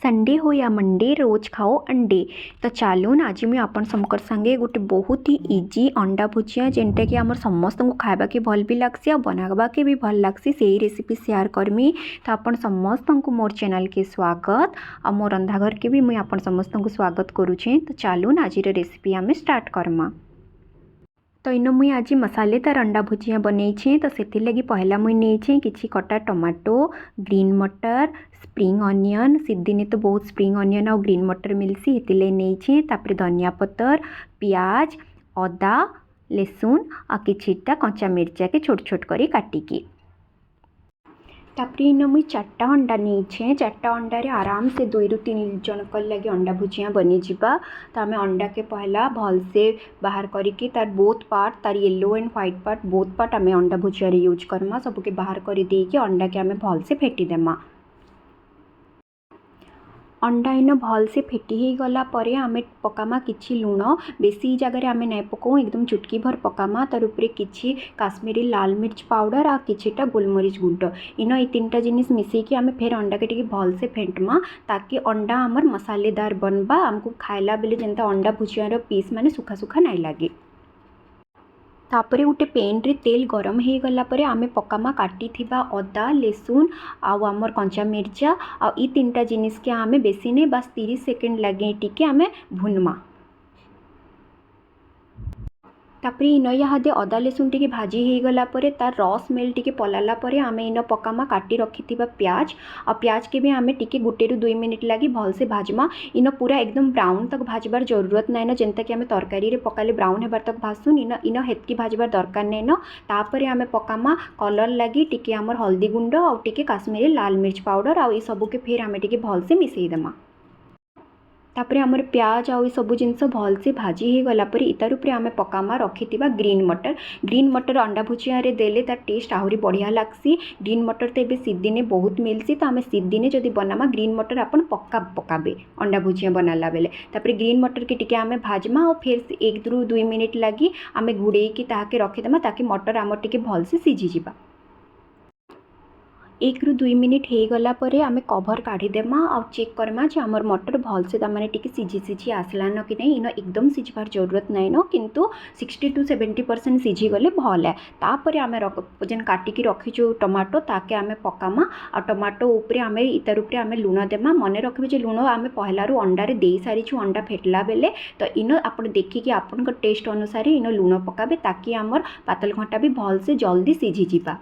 Sunday हो या Monday रोज खाओ अंडे। तो चलून आज मुझे आपण समकर संगे गोटे बहुत ही इजी अंडा भुजिया जेनटा कि आम समस्त को खावा के भल भी लगसी और बनावा के भी भल लगसी से रेसिपी शेयर करमी। तो आपण समस्त को मोर चैनल के स्वागत और मोर रंधाघर के भी मुझे आपण समस्त को स्वागत करुचे। तो चलून आज रेसिपी आम स्टार्ट करमा। तो इन मुई आज मसालेदार अंडा भुजिया बनई तो से लगी पहला मुई नहीं कि कटा टमाटो ग्रीन मटर स्प्रिंग अनियन सीदिने तो बहुत स्प्रिंग अनियन और ग्रीन मटर मिलसी हेतिले नहीं तापर धनिया पतर पियाज अदा लहसुन आ किछिटा कंचा मिर्चा के छोट छोट करी काटिकी तापर इन मुई 4टा अंडा नहीं 4टा अंडारे आराम से 2 ରୁ 3 जन लगे अंडा भुजिया बनी जिबा। तो आम अंडा के पहला भल से बाहर करिकी तार बोथ पार्ट तार yellow and white part both part आम अंडा भुजिया यूज करमा सबके बाहर कर देकी अंडा के आम भल से फेटी देमा। अंडा इन भल से फेटी ही गला परे आमे पकामा किछि लुण बेसी जगह आमे नहीं पकाऊ एकदम चुटकी भर पकामा तार उपरे किछि काश्मीरी लाल मिर्च पाउडर आ किछिटा गोलमरीच गुंड इन ये 3टा जिनिस मिसेकी आमे फेर अंडा के टिके भल से फेंटमा ताकि अंडा आमर मसालेदार बनबा आमको खाइला बेले जेंता अंडा भुजियार पीस माने सुखा सुखा नहीं लगे। तापरे गोटे पेन रे तेल गरम हो गला परे आमे पकामा काटी थिबा अदा लहसुन आउ आमर कंचा मिर्चा आ ई 3टा जिनिस के आमे बेसी नहीं बस 30 सेकेंड लगे टिके आमे भुनमा। तापर इन इहादे अदा लहसुन टिके भाजी हो गला परे तार रस स्मेल टिके पलाला परे आमे इन पकामा काटी रखिथिबा प्याज और प्याज के भी आमे टिके 1 ରୁ 2 मिनिट लगी भल से भाजमा। इन पूरा एकदम ब्राउन तक भाजबार जरूरत नहीं न जेंता कि आमे तरकारी रे पकाले ब्राउन हेबार तक भाजसुन इन इन हेतकी भाजबार दरकार नहीं न। तापर आमे पकामा कलर लगी टिके आमर हल्दी गुंड और टिके काश्मीरी लाल मिर्च पाउडर आ सबू के फिर आमे टिके भल से मिसई देमा। तापर आमर प्याज आउ सब जिनस भल से भाजी हो गला पर इतार उपरे आमे पकामा रखिथिबा ग्रीन मटर अंडा भुजिया रे देले तार टेस्ट आहरी बढ़िया लागसी। ग्रीन मटर तो ये सीदिने बहुत मिलसी तो आमे सीदिने जदि बनामा ग्रीन मटर अपन पकाबे अंडा भुजिया बनाला बेले तापर ग्रीन मटर के टिके आमे भाजमा और फिर 1 ରୁ 2 मिनिट लगी आमे घुड़े की ताके रखिदेमा ताकि मटर आमर टिके भल से सीझी जिबा। 1 ରୁ 2 मिनिट हो गला परे आमे कभर काढ़ीदेमा और चेक करमा जे आमर मटर भल से तमाने टिके सीझी आसलान कि नहीं इन एकदम सीझबार जरूरत नहीं न किंतु 60 to 70% सीझी गले भल है। तापर आमे जेन काटिकी रखीचु टमाटो ताके आमे पकामा और टमाटो उपरे आमे इतार उपरे आमे लुण देमा। मने रखिबे जे लुण आमे पहलारू अंडारे दे सारिछु अंडा फेटला बेले तो इन आपण देखिकी आपण टेस्ट अनुसार इन लुण पकाबे ताकि आमर पातल घंटा भी भल से जल्दी सीझी जिबा।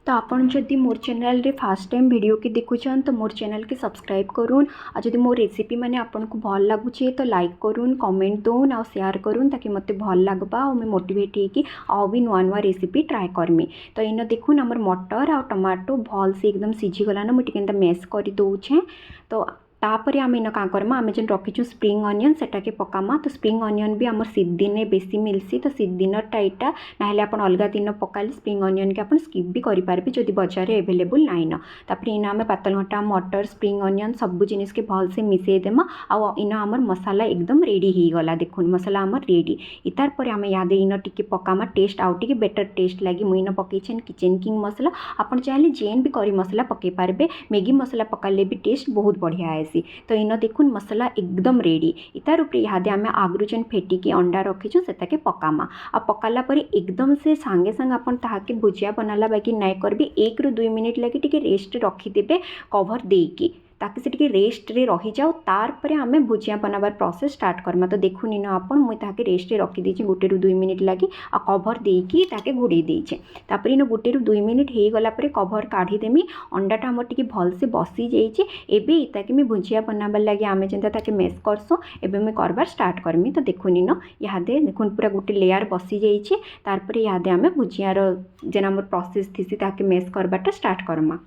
तो आपन जदि मोर चैनल रे फर्स्ट टाइम वीडियो के देखुछन तो मोर चैनल के सब्सक्राइब करूँ और जदि मोर रेसिपी माने आपन को भल लगुचे तो लाइक करूँ कमेंट दून और शेयर करूँ ताकि मते भल लगबा और मैं मोटिवेट होगी और भी नुआ नुआ रेसिपी ट्राए करमी। तो इन देखुन हमर मटर और टमाटो भल से एकदम सीझी गलान मुझे केनता मैश कर दौछे। तो तापर आम इन क्या करमा आम जेन रखीचु स्प्रिंग अनियन सेटा के पकामा। तो स्प्रिंग अनियन भी आम सीदिने बेसी मिलसी तो सीदिनटा यहाँ ना आप अलग दिन पकाले स्प्रिंग अनियन के आप स्किप भी करेंगे जदि बजार एवेलेबल नाइन न। तापर इन आम पातल घंटा मटर स्प्रिंग अनियन सब जिनिस के भल से मिसई देमा आ इन आमर मसाला एकदम रेडी हो गला। देखुन मसाला आमर रेडी इतार पर आम याद इन टिके पकामा टेस्ट आउ टिके बेटर टेस्ट लगी मुई इन पकईछन किचन किंग मसला आपन चाहे जेन भी करी मसला पकई पारबे मैगी मसला पकाले भी टेस्ट बहुत बढ़िया आएसी। तो इन देखुन मसला एकदम रेडी इतार उपरे इहादे आमे आगरु जेन फेटिकी अंडा रखीचु सेटाके पकामा आ पकाला परे एकदम से सांगे सांग आपन ताहाके भुजिया बनाला बाकी नाइ करबे 1 ରୁ 2 मिनिट लगी टिके रेस्ट रखिदेबे कवर देकी ताकि से टिके रेस्ट रे रही जाओ तार परे आमे भुजिया बनाबार प्रोसेस स्टार्ट करमा। तो देखुन इन आपन मुई ताके रेस्ट रे रखी देछि 1 ରୁ 2 मिनिट लगी आ कवर देकी ताके घोड़े देइछे। तापर इन 1 ରୁ 2 मिनिट हो गला परे कवर काढ़ी देमी अंडाटा हमर टिके भल से बसी जाइछे। एबे ताके मैं भुजिया बनाबार लगी आमे जेंता ताके मेस करसो एबे मैं करबार स्टार्ट करमी। तो देखुन इन इहादे देखुन पूरा गोटे लेयर बसी जाइछे तार परे इहादे आमे भुजियार जेन हमर प्रोसेस थिसी ताके मेस करबाटा स्टार्ट करमा।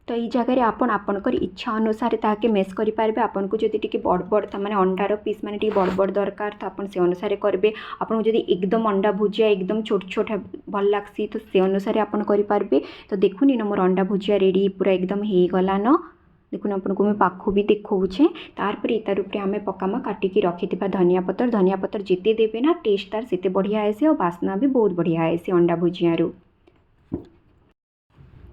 तो ये जगह आपन आपनकर इच्छा अनुसार ताके मेस करि पारबे। आपन को जदि टिके बड़ बड़ माने अंडार पीस माने टिके बड़ बड़ दरकार तो आपन से अनुसार करबे। आपन जदि एकदम अंडा भुजिया एकदम छोट छोट भल लागसी तो से अनुसार आपन करि पारबे। तो देखुन इन मोर अंडा भुजिया रेडी पूरा एकदम हो गला न। देखुन आपन को मैं पाखु भी देखौछे तार पर इतार उपरे आमे पकामा काटिकी रखिथिबा धनिया पतर जेते देबे ना टेस्ट तार सेते बढ़िया आएसे और बास्ना भी बहुत बढ़िया आएसे अंडा भुजिया रो।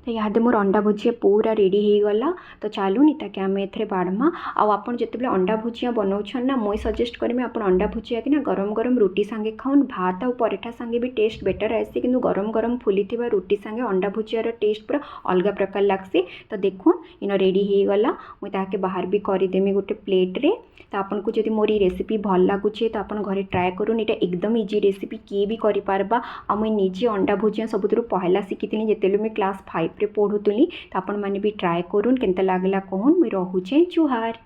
तो इहादे मोर अंडा भुजिया पूरा रेडी हो गला। तो चलून ताकि आम ए बाढ़मा आप जिते अंडा भुजिया बनाऊन ना मुई सजेस्ट करमी आप अंडा भुजिया कि ना गरम गरम रुटी सांगे खाऊन भात और पराठा सांगे भी टेस्ट बेटर आसी कि गरम गरम फुली रुटी सांगे अंडा भुजियार टेस्ट पूरा अलग प्रकार लगसी। तो देखुन इन रेडी हो गला मुई ताके बाहर भी करदेमी गोटे प्लेट रे। तो आपन को जदि मोर रेसिपी भल लगुचे तो आपन घरे ट्राए करूँ। यहाँ एकदम इजी रेसिपी किए भी करिपारबा। आ मुई निजे अंडा भुजिया सबुठ पहला शिखी जिते मुझे क्लास 5 रे पढ़ुली। तो आपण मैंने भी ट्राए करूँ केनता लागला कहून मुई रहुचे जुहार।